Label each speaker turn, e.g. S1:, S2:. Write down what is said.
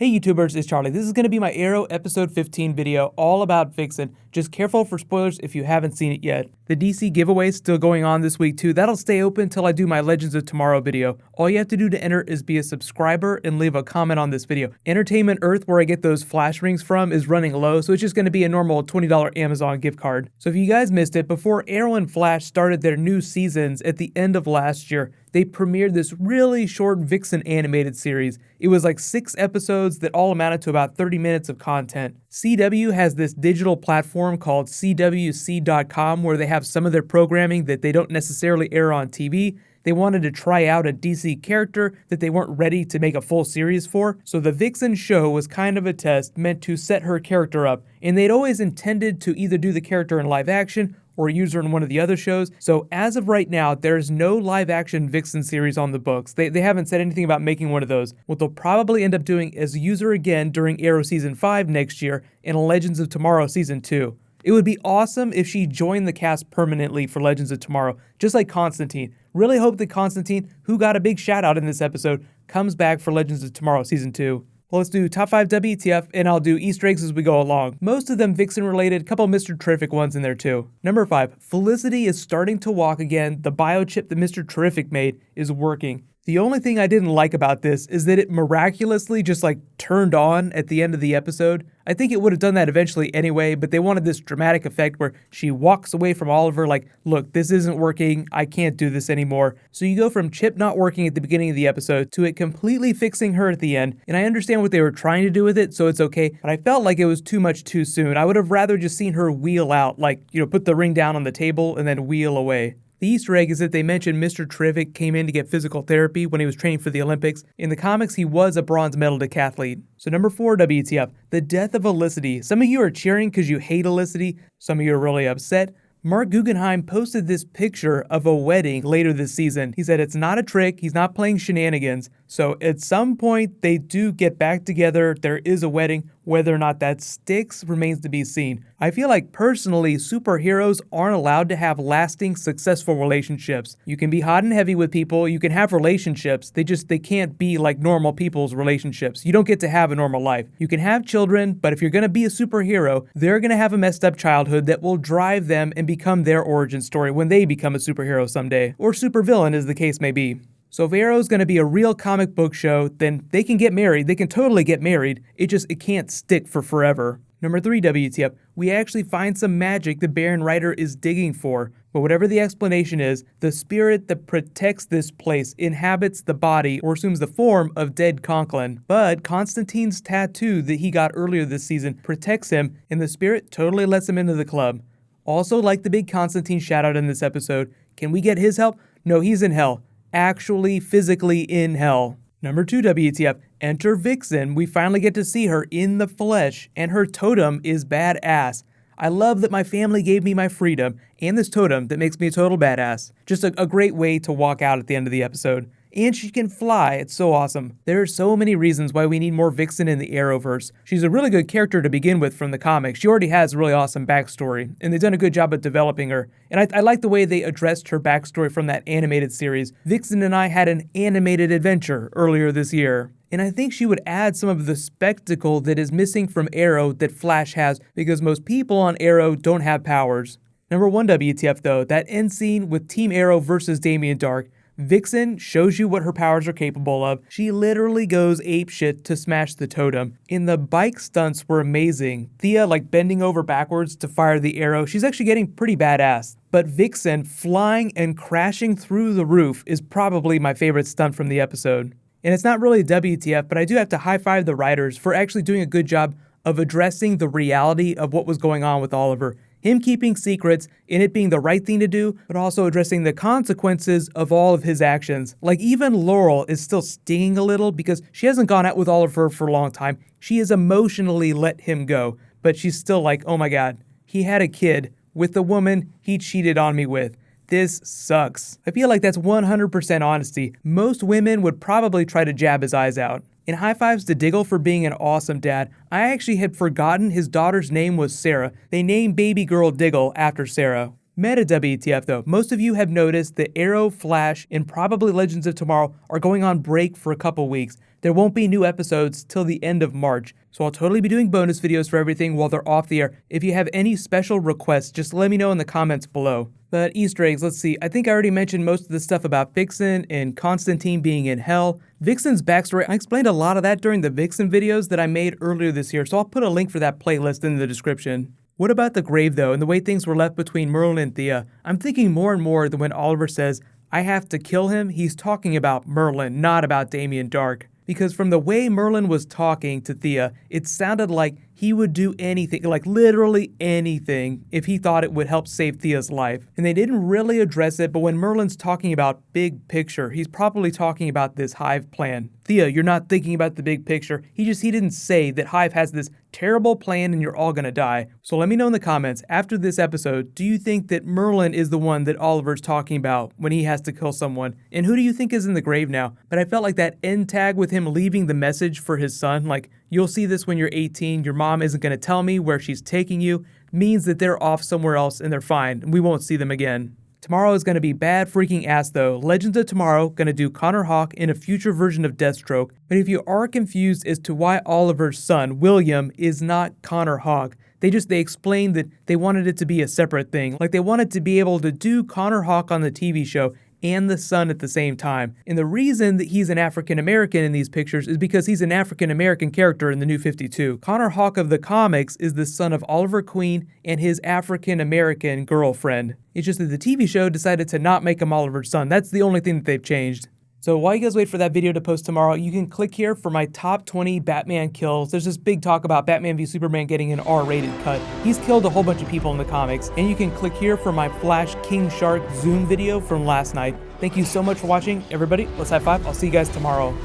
S1: Hey YouTubers, it's Charlie. This is going to be my Arrow episode 15 video all about Vixen. Just careful for spoilers if you haven't seen it yet. The DC giveaway is still going on this week too. That'll stay open until I do my Legends of Tomorrow video. All you have to do to enter is be a subscriber and leave a comment on this video. Entertainment Earth, where I get those flash rings from, is running low, so it's just going to be a normal $20 Amazon gift card. So if you guys missed it, before Arrow and Flash started their new seasons at the end of last year, they premiered this really short Vixen animated series. It was like 6 episodes that all amounted to about 30 minutes of content. CW has this digital platform called CWC.com where they have some of their programming that they don't necessarily air on TV. They wanted to try out a DC character that they weren't ready to make a full series for, so the Vixen show was kind of a test meant to set her character up, and they'd always intended to either do the character in live action or use her in one of the other shows. So as of right now, there's no live action Vixen series on the books. They haven't said anything about making one of those. What they'll probably end up doing is use her again during Arrow Season 5 next year and Legends of Tomorrow Season 2. It would be awesome if she joined the cast permanently for Legends of Tomorrow, just like Constantine. Really hope that Constantine, who got a big shout out in this episode, comes back for Legends of Tomorrow Season 2. Well, let's do top 5 WTF, and I'll do Easter eggs as we go along. Most of them Vixen related, a couple Mr. Terrific ones in there too. Number 5, Felicity is starting to walk again. The biochip that Mr. Terrific made is working. The only thing I didn't like about this is that it miraculously just turned on at the end of the episode. I think it would have done that eventually anyway, but they wanted this dramatic effect where she walks away from Oliver like, look, this isn't working, I can't do this anymore. So you go from Chip not working at the beginning of the episode to it completely fixing her at the end, and I understand what they were trying to do with it, so it's okay, but I felt like it was too much too soon. I would have rather just seen her wheel out, put the ring down on the table and then wheel away. The Easter egg is that they mentioned Mr. Terrific came in to get physical therapy when he was training for the Olympics. In the comics, he was a bronze medal decathlete. So number 4, WTF, the death of Felicity. Some of you are cheering because you hate Felicity. Some of you are really upset. Mark Guggenheim posted this picture of a wedding later this season. He said it's not a trick, he's not playing shenanigans. So at some point they do get back together, there is a wedding. Whether or not that sticks remains to be seen. I feel like personally, superheroes aren't allowed to have lasting, successful relationships. You can be hot and heavy with people, you can have relationships, they can't be like normal people's relationships. You don't get to have a normal life. You can have children, but if you're gonna be a superhero, they're gonna have a messed up childhood that will drive them and become their origin story when they become a superhero someday, or supervillain as the case may be. So if Arrow's going to be a real comic book show, then they can get married. They can totally get married. It can't stick for forever. Number 3, WTF, we actually find some magic that Baron Ryder is digging for. But whatever the explanation is, the spirit that protects this place inhabits the body or assumes the form of dead Conklin. But Constantine's tattoo that he got earlier this season protects him, and the spirit totally lets him into the club. Also, like the big Constantine shoutout in this episode, can we get his help? No, he's in hell. Actually physically in hell. Number 2, WTF, enter Vixen. We finally get to see her in the flesh, and her totem is badass. I love that my family gave me my freedom and this totem that makes me a total badass. Just a great way to walk out at the end of the episode. And she can fly, it's so awesome. There are so many reasons why we need more Vixen in the Arrowverse. She's a really good character to begin with from the comics. She already has a really awesome backstory, and they've done a good job of developing her. And I like the way they addressed her backstory from that animated series. Vixen and I had an animated adventure earlier this year. And I think she would add some of the spectacle that is missing from Arrow that Flash has, because most people on Arrow don't have powers. Number 1, WTF though, that end scene with Team Arrow versus Damien Dark. Vixen shows you what her powers are capable of. She literally goes apeshit to smash the totem. And the bike stunts were amazing. Thea bending over backwards to fire the arrow. She's actually getting pretty badass. But Vixen flying and crashing through the roof is probably my favorite stunt from the episode. And it's not really WTF, but I do have to high-five the writers for actually doing a good job of addressing the reality of what was going on with Oliver. Him keeping secrets and it being the right thing to do, but also addressing the consequences of all of his actions. Even Laurel is still stinging a little because she hasn't gone out with Oliver for a long time. She has emotionally let him go, but she's still like, oh my god, he had a kid with the woman he cheated on me with. This sucks. I feel like that's 100% honesty. Most women would probably try to jab his eyes out. And high fives to Diggle for being an awesome dad. I actually had forgotten his daughter's name was Sarah. They named baby girl Diggle after Sarah. Meta WTF though, most of you have noticed that Arrow, Flash, and probably Legends of Tomorrow are going on break for a couple weeks. there won't be new episodes till the end of March. So I'll totally be doing bonus videos for everything while they're off the air. If you have any special requests, just let me know in the comments below. But Easter eggs, let's see. I think I already mentioned most of the stuff about Vixen and Constantine being in hell. Vixen's backstory, I explained a lot of that during the Vixen videos that I made earlier this year, so I'll put a link for that playlist in the description. What about the grave though, and the way things were left between Merlin and Thea? I'm thinking more and more that when Oliver says, I have to kill him, he's talking about Merlin, not about Damien Darhk. Because from the way Merlin was talking to Thea, it sounded like he would do anything, like literally anything, if he thought it would help save Thea's life. And they didn't really address it, but when Merlin's talking about big picture, he's probably talking about this Hive plan. Thea, you're not thinking about the big picture. He didn't say that Hive has this terrible plan and you're all gonna die. So let me know in the comments, after this episode, do you think that Merlin is the one that Oliver's talking about when he has to kill someone? And who do you think is in the grave now? But I felt like that end tag with him leaving the message for his son, like, you'll see this when you're 18, your mom isn't gonna tell me where she's taking you, means that they're off somewhere else and they're fine, and we won't see them again. Tomorrow is gonna be bad freaking ass though. Legends of Tomorrow gonna do Connor Hawke in a future version of Deathstroke, but if you are confused as to why Oliver's son, William, is not Connor Hawke, they explained that they wanted it to be a separate thing, like they wanted to be able to do Connor Hawke on the TV show and the son at the same time. And the reason that he's an African American in these pictures is because he's an African American character in the New 52. Connor Hawke of the comics is the son of Oliver Queen and his African American girlfriend. It's just that the TV show decided to not make him Oliver's son. That's the only thing that they've changed. So while you guys wait for that video to post tomorrow, you can click here for my top 20 Batman kills. There's this big talk about Batman v Superman getting an R-rated cut. He's killed a whole bunch of people in the comics. And you can click here for my Flash King Shark Zoom video from last night. Thank you so much for watching. Everybody, let's high five. I'll see you guys tomorrow.